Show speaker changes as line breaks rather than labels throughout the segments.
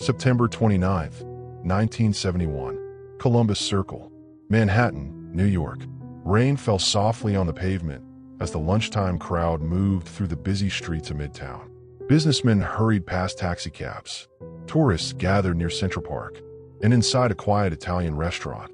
September 29th, 1971. Columbus Circle, Manhattan, New York. Rain fell softly on the pavement as the lunchtime crowd moved through the busy streets of Midtown. Businessmen hurried past taxicabs. Tourists gathered near Central Park. And inside a quiet Italian restaurant,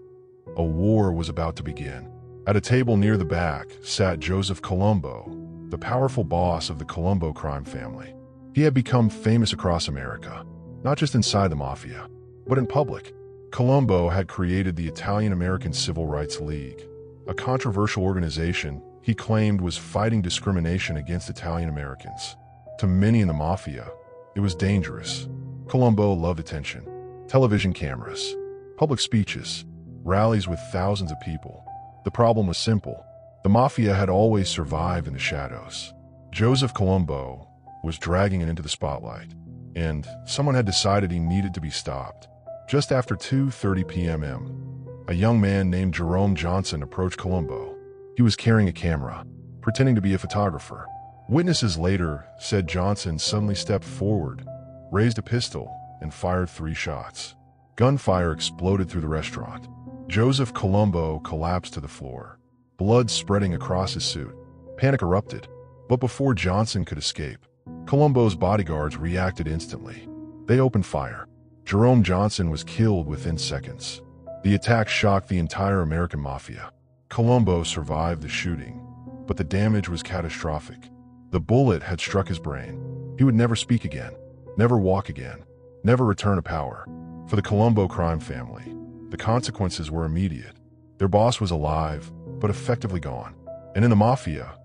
a war was about to begin. At a table near the back sat Joseph Colombo, the powerful boss of the Colombo crime family. He had become famous across America, not just inside the mafia, but in public. Colombo had created the Italian-American Civil Rights League, a controversial organization he claimed was fighting discrimination against Italian Americans. To many in the mafia, it was dangerous. Colombo loved attention. Television cameras, public speeches, rallies with thousands of people. The problem was simple. The mafia had always survived in the shadows. Joseph Colombo was dragging it into the spotlight, and someone had decided he needed to be stopped. Just after 2:30 p.m., a young man named Jerome Johnson approached Colombo. He was carrying a camera, pretending to be a photographer. Witnesses later said Johnson suddenly stepped forward, raised a pistol, and fired 3 shots. Gunfire exploded through the restaurant. Joseph Colombo collapsed to the floor, blood spreading across his suit. Panic erupted, but before Johnson could escape, Colombo's bodyguards reacted instantly. They opened fire. Jerome Johnson was killed within seconds. The attack shocked the entire American mafia. Colombo survived the shooting, but the damage was catastrophic. The bullet had struck his brain. He would never speak again, never walk again, never return to power. For the Colombo crime family, the consequences were immediate. Their boss was alive, but effectively gone. And in the mafia,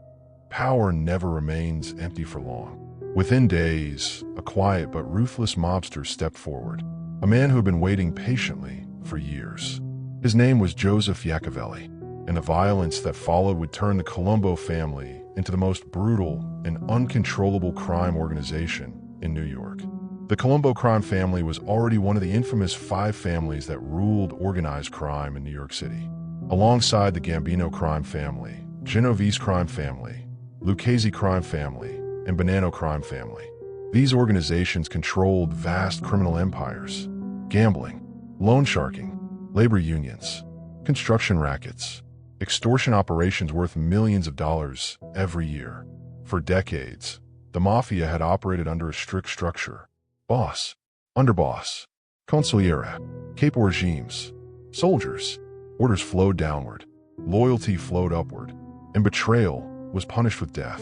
power never remains empty for long. Within days, a quiet but ruthless mobster stepped forward, a man who had been waiting patiently for years. His name was Joseph Yacovelli, and the violence that followed would turn the Colombo family into the most brutal and uncontrollable crime organization in New York. The Colombo crime family was already one of the infamous 5 families that ruled organized crime in New York City. Alongside the Gambino crime family, Genovese crime family, Lucchese crime family, and Bonanno crime family. These organizations controlled vast criminal empires, gambling, loan sharking, labor unions, construction rackets, extortion operations worth millions of dollars every year. For decades, the mafia had operated under a strict structure. Boss, underboss, consigliere, capo regimes, soldiers. Orders flowed downward, loyalty flowed upward, and betrayal was punished with death.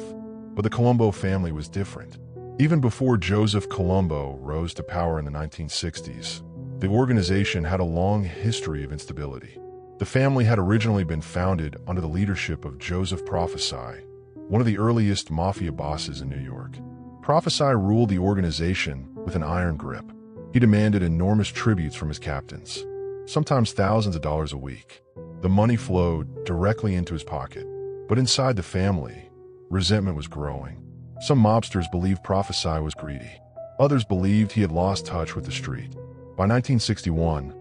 But the Colombo family was different. Even before Joseph Colombo rose to power in the 1960s, the organization had a long history of instability. The family had originally been founded under the leadership of Joseph Prophesci, one of the earliest mafia bosses in New York. Prophesci ruled the organization with an iron grip. He demanded enormous tributes from his captains, sometimes thousands of dollars a week. The money flowed directly into his pocket. But inside the family, resentment was growing. Some mobsters believed Prophesci was greedy. Others believed he had lost touch with the street. By 1961,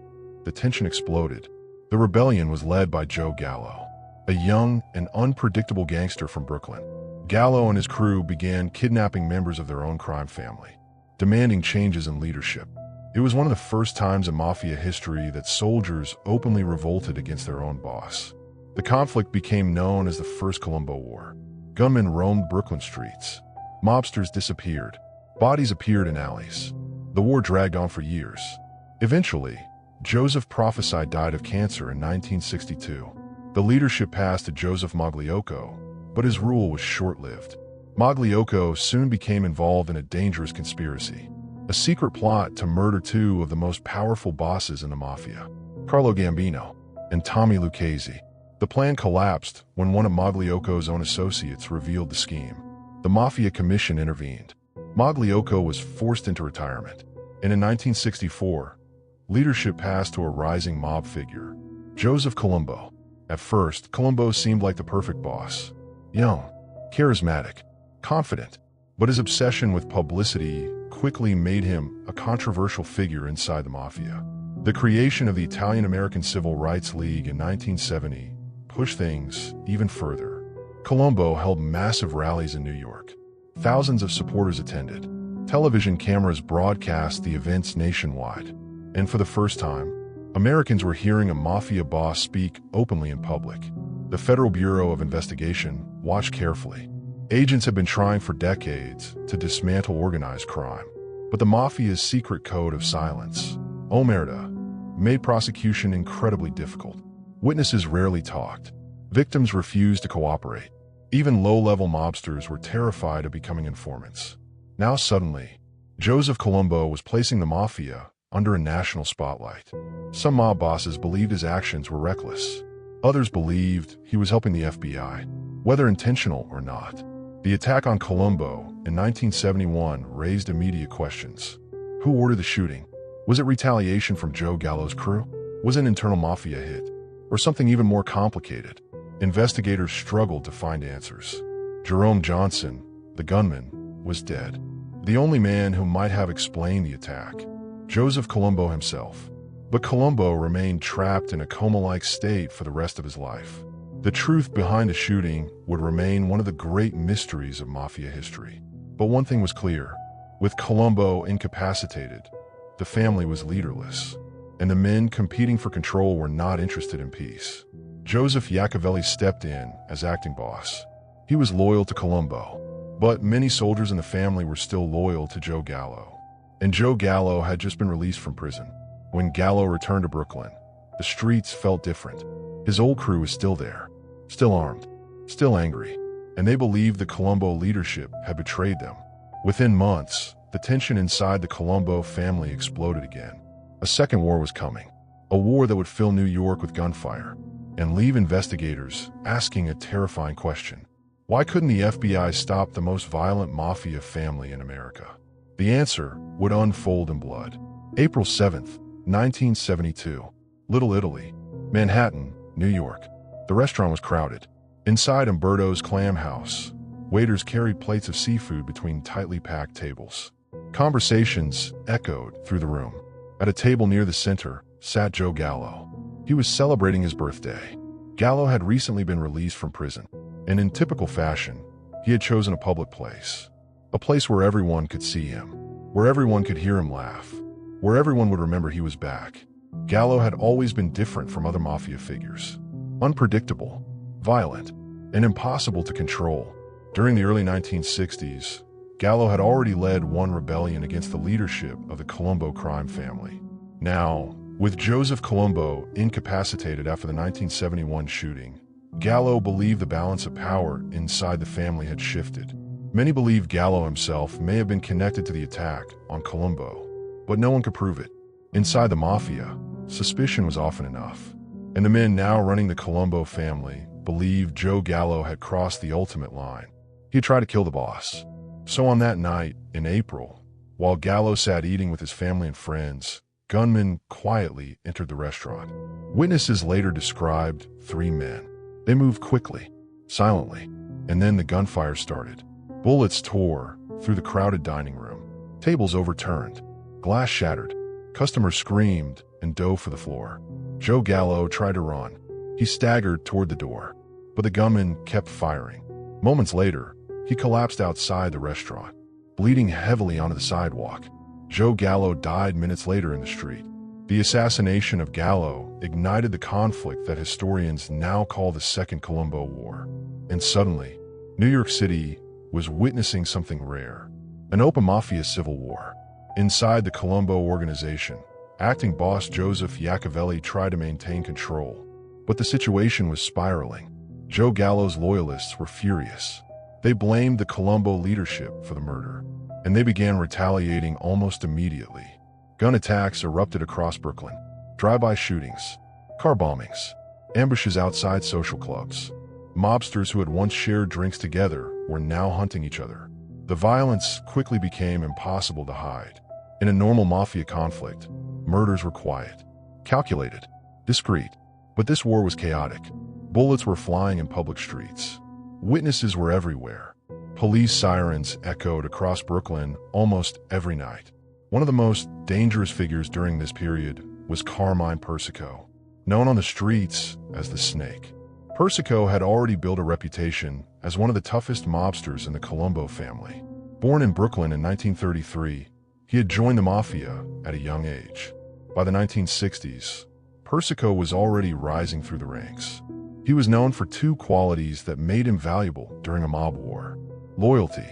the tension exploded. The rebellion was led by Joe Gallo, a young and unpredictable gangster from Brooklyn. Gallo and his crew began kidnapping members of their own crime family, demanding changes in leadership. It was one of the first times in mafia history that soldiers openly revolted against their own boss. The conflict became known as the First Colombo War. Gunmen roamed Brooklyn streets. Mobsters disappeared. Bodies appeared in alleys. The war dragged on for years. Eventually, Joseph Prophesci died of cancer in 1962. The leadership passed to Joseph Magliocco, but his rule was short-lived. Magliocco soon became involved in a dangerous conspiracy, a secret plot to murder 2 of the most powerful bosses in the mafia, Carlo Gambino and Tommy Lucchese. The plan collapsed when one of Magliocco's own associates revealed the scheme. The Mafia Commission intervened. Magliocco was forced into retirement, and in 1964, leadership passed to a rising mob figure, Joseph Colombo. At first, Colombo seemed like the perfect boss. Young, charismatic, confident, but his obsession with publicity quickly made him a controversial figure inside the mafia. The creation of the Italian-American Civil Rights League in 1970 pushed things even further. Colombo held massive rallies in New York. Thousands of supporters attended. Television cameras broadcast the events nationwide, and for the first time, Americans were hearing a mafia boss speak openly in public. The Federal Bureau of Investigation watched carefully. Agents had been trying for decades to dismantle organized crime, but the mafia's secret code of silence, omerta, made prosecution incredibly difficult. Witnesses rarely talked. Victims refused to cooperate. Even low-level mobsters were terrified of becoming informants. Now suddenly, Joseph Colombo was placing the mafia under a national spotlight. Some mob bosses believed his actions were reckless. Others believed he was helping the FBI, whether intentional or not. The attack on Colombo in 1971 raised immediate questions. Who ordered the shooting? Was it retaliation from Joe Gallo's crew? Was it an internal mafia hit? Or something even more complicated? Investigators struggled to find answers. Jerome Johnson, the gunman, was dead. The only man who might have explained the attack. Joseph Colombo himself. But Colombo remained trapped in a coma-like state for the rest of his life. The truth behind the shooting would remain one of the great mysteries of mafia history. But one thing was clear. With Colombo incapacitated, the family was leaderless, and the men competing for control were not interested in peace. Joseph Iacovelli stepped in as acting boss. He was loyal to Colombo, but many soldiers in the family were still loyal to Joe Gallo. And Joe Gallo had just been released from prison. When Gallo returned to Brooklyn, the streets felt different. His old crew was still there, still armed, still angry, and they believed the Colombo leadership had betrayed them. Within months, the tension inside the Colombo family exploded again. A second war was coming, a war that would fill New York with gunfire and leave investigators asking a terrifying question. Why couldn't the FBI stop the most violent mafia family in America? The answer would unfold in blood. April 7th, 1972. Little Italy, Manhattan, New York. The restaurant was crowded. Inside Umberto's Clam House, waiters carried plates of seafood between tightly packed tables. Conversations echoed through the room. At a table near the center sat Joe Gallo. He was celebrating his birthday. Gallo had recently been released from prison, and in typical fashion, he had chosen a public place. A place where everyone could see him, where everyone could hear him laugh, where everyone would remember he was back. Gallo had always been different from other mafia figures. Unpredictable, violent, and impossible to control. During the early 1960s, Gallo had already led one rebellion against the leadership of the Colombo crime family. Now, with Joseph Colombo incapacitated after the 1971 shooting, Gallo believed the balance of power inside the family had shifted. Many believe Gallo himself may have been connected to the attack on Colombo, but no one could prove it. Inside the mafia, suspicion was often enough, and the men now running the Colombo family believed Joe Gallo had crossed the ultimate line. He had tried to kill the boss. So on that night, in April, while Gallo sat eating with his family and friends, gunmen quietly entered the restaurant. Witnesses later described 3 men. They moved quickly, silently, and then the gunfire started. Bullets tore through the crowded dining room. Tables overturned, glass shattered. Customers screamed and dove for the floor. Joe Gallo tried to run. He staggered toward the door, but the gunman kept firing. Moments later, he collapsed outside the restaurant, bleeding heavily onto the sidewalk. Joe Gallo died minutes later in the street. The assassination of Gallo ignited the conflict that historians now call the Second Colombo War. And suddenly, New York City was witnessing something rare, an open mafia civil war. Inside the Colombo organization, acting boss Joseph Iacovelli tried to maintain control, but the situation was spiraling. Joe Gallo's loyalists were furious. They blamed the Colombo leadership for the murder, and they began retaliating almost immediately. Gun attacks erupted across Brooklyn, drive-by shootings, car bombings, ambushes outside social clubs. Mobsters who had once shared drinks together were now hunting each other. The violence quickly became impossible to hide. In a normal mafia conflict, murders were quiet, calculated, discreet. But this war was chaotic. Bullets were flying in public streets. Witnesses were everywhere. Police sirens echoed across Brooklyn almost every night. One of the most dangerous figures during this period was Carmine Persico, known on the streets as the Snake. Persico had already built a reputation as one of the toughest mobsters in the Colombo family. Born in Brooklyn in 1933, he had joined the mafia at a young age. By the 1960s, Persico was already rising through the ranks. He was known for two qualities that made him valuable during a mob war: loyalty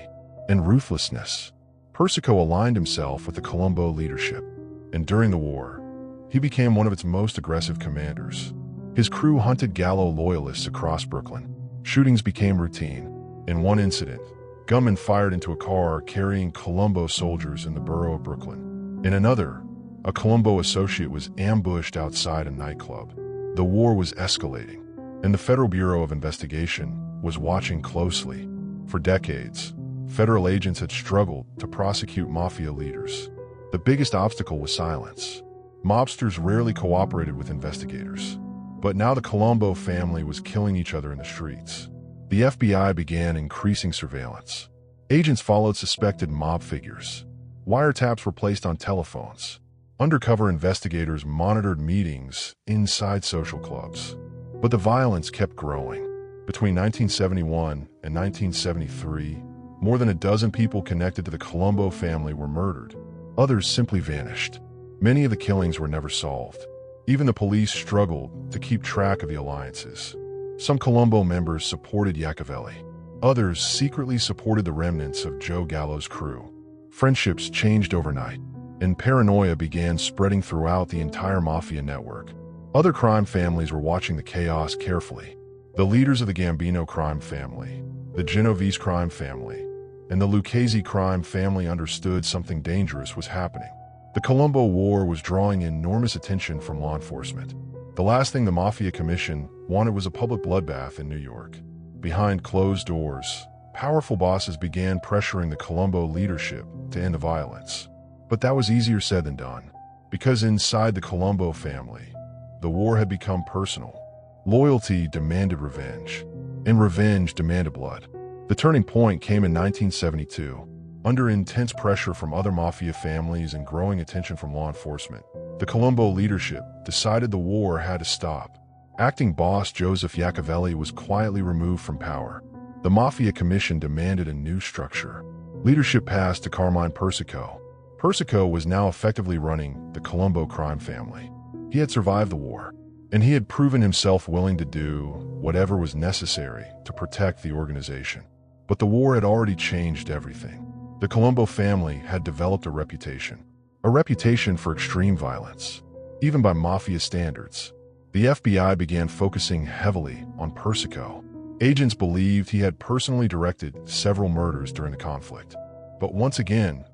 and ruthlessness. Persico aligned himself with the Colombo leadership, and during the war, he became one of its most aggressive commanders. His crew hunted Gallo loyalists across Brooklyn. Shootings became routine. In one incident, gunmen fired into a car carrying Colombo soldiers in the borough of Brooklyn. In another, a Colombo associate was ambushed outside a nightclub. The war was escalating, and the Federal Bureau of Investigation was watching closely. For decades, federal agents had struggled to prosecute mafia leaders. The biggest obstacle was silence. Mobsters rarely cooperated with investigators. But now the Colombo family was killing each other in the streets. The FBI began increasing surveillance. Agents followed suspected mob figures. Wiretaps were placed on telephones. Undercover investigators monitored meetings inside social clubs. But the violence kept growing. Between 1971 and 1973, more than a dozen people connected to the Colombo family were murdered. Others simply vanished. Many of the killings were never solved. Even the police struggled to keep track of the alliances. Some Colombo members supported Machiavelli. Others secretly supported the remnants of Joe Gallo's crew. Friendships changed overnight, and paranoia began spreading throughout the entire mafia network. Other crime families were watching the chaos carefully. The leaders of the Gambino crime family, the Genovese crime family, and the Lucchese crime family understood something dangerous was happening. The Colombo War was drawing enormous attention from law enforcement. The last thing the Mafia Commission wanted was a public bloodbath in New York. Behind closed doors, powerful bosses began pressuring the Colombo leadership to end the violence. But that was easier said than done, because inside the Colombo family, the war had become personal. Loyalty demanded revenge, and revenge demanded blood. The turning point came in 1972. Under intense pressure from other mafia families and growing attention from law enforcement, the Colombo leadership decided the war had to stop. Acting boss Joseph Machiavelli was quietly removed from power. The Mafia Commission demanded a new structure. Leadership passed to Carmine Persico. Persico was now effectively running the Colombo crime family. He had survived the war, and he had proven himself willing to do whatever was necessary to protect the organization. But the war had already changed everything. The Colombo family had developed a reputation for extreme violence. Even by mafia standards, the FBI began focusing heavily on Persico. Agents believed he had personally directed several murders during the conflict. But once again,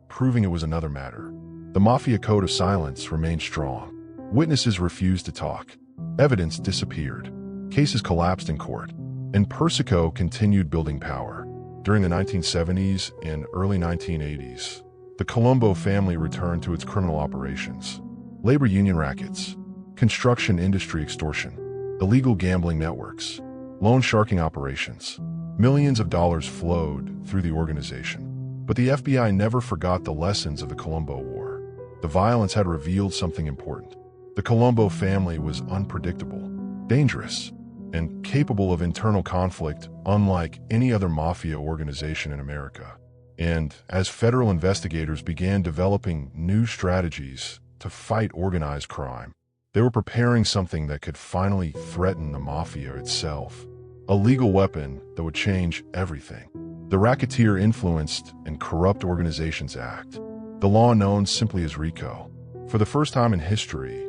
proving it was another matter. The mafia code of silence remained strong. Witnesses refused to talk. Evidence disappeared. Cases collapsed in court. And Persico continued building power. During the 1970s and early 1980s, the Colombo family returned to its criminal operations. Labor union rackets, construction industry extortion, illegal gambling networks, loan sharking operations. Millions of dollars flowed through the organization. But the FBI never forgot the lessons of the Colombo War. The violence had revealed something important. The Colombo family was unpredictable, dangerous, and capable of internal conflict unlike any other mafia organization in America. And as federal investigators began developing new strategies to fight organized crime, they were preparing something that could finally threaten the mafia itself. A legal weapon that would change everything. The Racketeer Influenced and Corrupt Organizations Act, the law known simply as RICO. For the first time in history,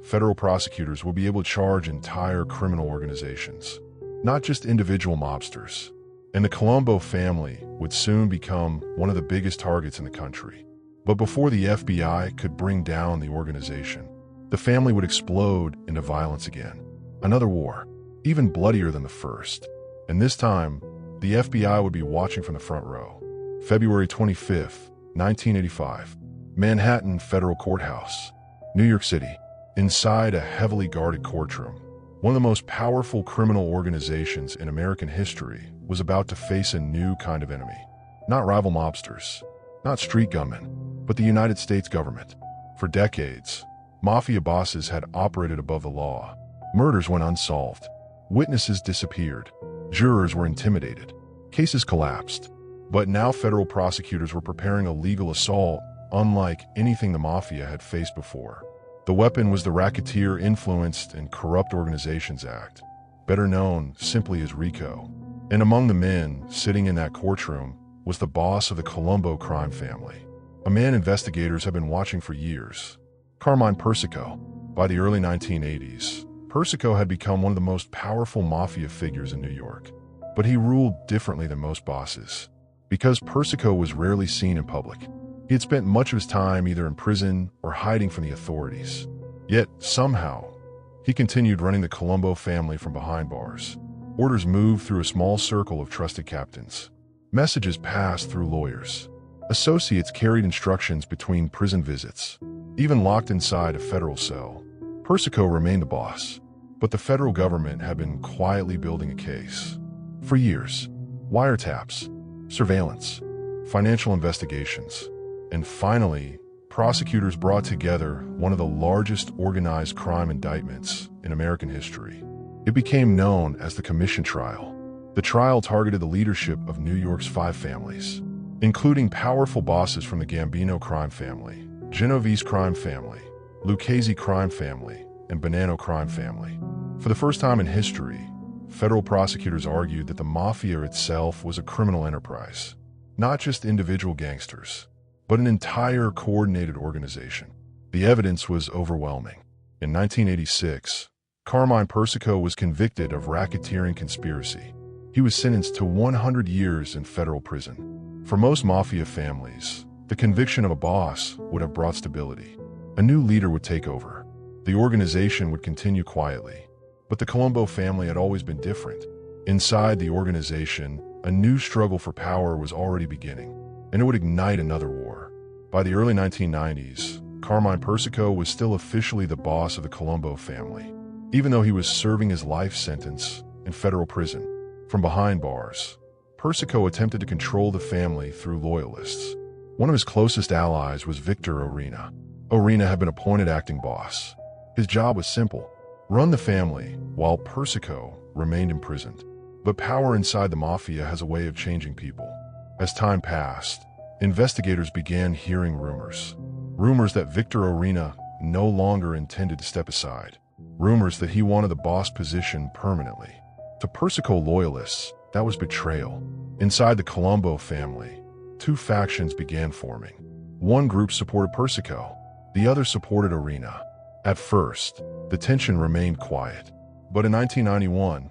federal prosecutors will be able to charge entire criminal organizations, not just individual mobsters. And the Colombo family would soon become one of the biggest targets in the country. But before the FBI could bring down the organization, the family would explode into violence again. Another war, even bloodier than the first. And this time, the FBI would be watching from the front row. February 25th, 1985, Manhattan Federal Courthouse, New York City. Inside a heavily guarded courtroom, one of the most powerful criminal organizations in American history was about to face a new kind of enemy. Not rival mobsters, not street gunmen, but the United States government. For decades, mafia bosses had operated above the law. Murders went unsolved. Witnesses disappeared. Jurors were intimidated. Cases collapsed. But now federal prosecutors were preparing a legal assault unlike anything the mafia had faced before. The weapon was the Racketeer Influenced and Corrupt Organizations Act, better known simply as RICO. And among the men sitting in that courtroom was the boss of the Colombo crime family, a man investigators have been watching for years, Carmine Persico. By the early 1980s, Persico had become one of the most powerful mafia figures in New York. But he ruled differently than most bosses. Because Persico was rarely seen in public, he had spent much of his time either in prison or hiding from the authorities. Yet, somehow, he continued running the Colombo family from behind bars. Orders moved through a small circle of trusted captains. Messages passed through lawyers. Associates carried instructions between prison visits. Even locked inside a federal cell, Persico remained the boss. But the federal government had been quietly building a case. For years, wiretaps, surveillance, financial investigations, and finally, prosecutors brought together one of the largest organized crime indictments in American history. It became known as the Commission Trial. The trial targeted the leadership of New York's 5 families, including powerful bosses from the Gambino crime family, Genovese crime family, Lucchese crime family, and Bonanno crime family. For the first time in history, federal prosecutors argued that the mafia itself was a criminal enterprise, not just individual gangsters, but an entire coordinated organization. The evidence was overwhelming. In 1986, Carmine Persico was convicted of racketeering conspiracy. He was sentenced to 100 years in federal prison. For most mafia families, the conviction of a boss would have brought stability. A new leader would take over. The organization would continue quietly. But the Colombo family had always been different. Inside the organization, a new struggle for power was already beginning, and it would ignite another war. By the early 1990s, Carmine Persico was still officially the boss of the Colombo family, even though he was serving his life sentence in federal prison. From behind bars, Persico attempted to control the family through loyalists. One of his closest allies was Victor Orena. Orena had been appointed acting boss. His job was simple: run the family while Persico remained imprisoned. But power inside the mafia has a way of changing people. As time passed, investigators began hearing rumors. Rumors that Victor Orena no longer intended to step aside. Rumors that he wanted the boss position permanently. To Persico loyalists, that was betrayal. Inside the Colombo family, 2 factions began forming. One group supported Persico, the other supported Orena. At first, the tension remained quiet. But in 1991,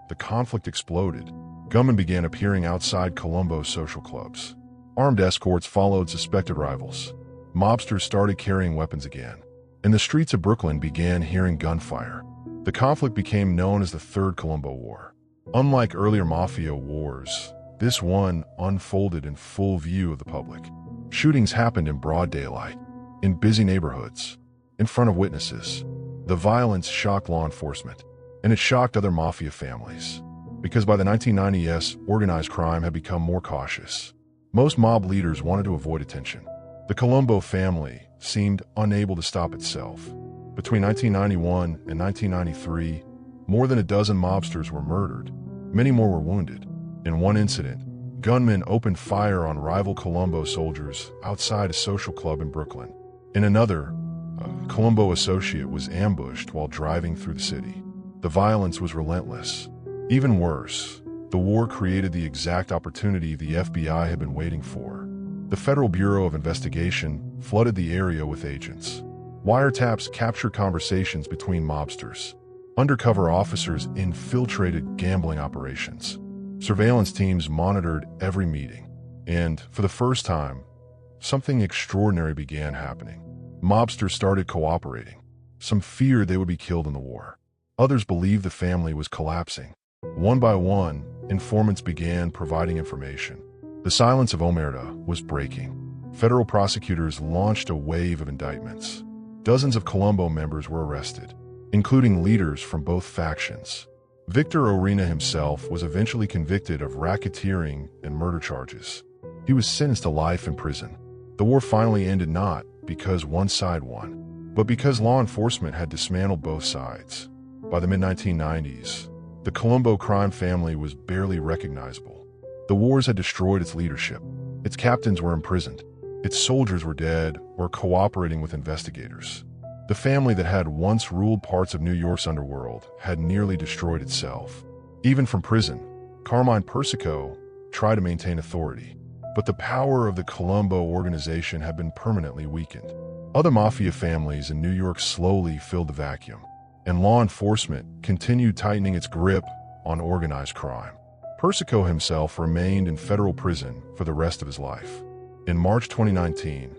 the conflict exploded. Gunmen began appearing outside Colombo's social clubs. Armed escorts followed suspected rivals. Mobsters started carrying weapons again. And the streets of Brooklyn began hearing gunfire. The conflict became known as the Third Colombo War. Unlike earlier mafia wars, this one unfolded in full view of the public. Shootings happened in broad daylight, in busy neighborhoods, in front of witnesses. The violence shocked law enforcement, and it shocked other mafia families. Because by the 1990s, organized crime had become more cautious. Most mob leaders wanted to avoid attention. The Colombo family seemed unable to stop itself. Between 1991 and 1993, more than a dozen mobsters were murdered. Many more were wounded. In one incident, gunmen opened fire on rival Colombo soldiers outside a social club in Brooklyn. In another, a Colombo associate was ambushed while driving through the city. The violence was relentless. Even worse, the war created the exact opportunity the FBI had been waiting for. The Federal Bureau of Investigation flooded the area with agents. Wiretaps captured conversations between mobsters. Undercover officers infiltrated gambling operations. Surveillance teams monitored every meeting. And, for the first time, something extraordinary began happening. Mobsters started cooperating. Some feared they would be killed in the war. Others believed the family was collapsing. One by one, informants began providing information. The silence of Omerta was breaking. Federal prosecutors launched a wave of indictments. Dozens of Colombo members were arrested, including leaders from both factions. Victor Orena himself was eventually convicted of racketeering and murder charges. He was sentenced to life in prison. The war finally ended not because one side won, but because law enforcement had dismantled both sides. By the mid-1990s, the Colombo crime family was barely recognizable. The wars had destroyed its leadership. Its captains were imprisoned. Its soldiers were dead or cooperating with investigators. The family that had once ruled parts of New York's underworld had nearly destroyed itself. Even from prison, Carmine Persico tried to maintain authority, but the power of the Colombo organization had been permanently weakened. Other mafia families in New York slowly filled the vacuum, and law enforcement continued tightening its grip on organized crime. Persico himself remained in federal prison for the rest of his life. In March 2019,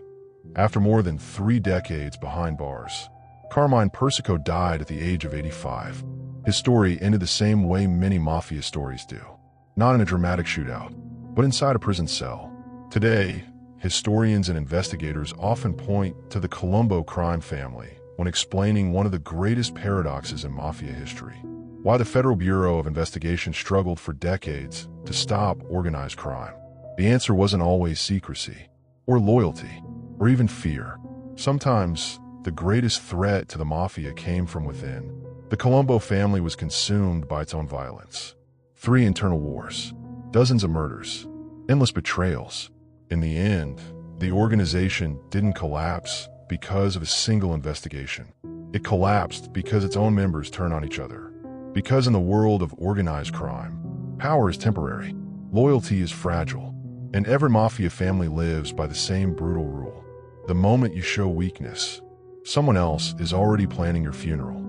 after more than 3 decades behind bars, Carmine Persico died at the age of 85. His story ended the same way many mafia stories do, not in a dramatic shootout, but inside a prison cell. Today, historians and investigators often point to the Colombo crime family when explaining one of the greatest paradoxes in mafia history: why the Federal Bureau of Investigation struggled for decades to stop organized crime. The answer wasn't always secrecy, or loyalty, or even fear. Sometimes, the greatest threat to the mafia came from within. The Colombo family was consumed by its own violence. 3 internal wars, dozens of murders, endless betrayals. In the end, the organization didn't collapse because of a single investigation. It collapsed because its own members turned on each other. Because in the world of organized crime, power is temporary, loyalty is fragile, and every mafia family lives by the same brutal rule: the moment you show weakness, someone else is already planning your funeral.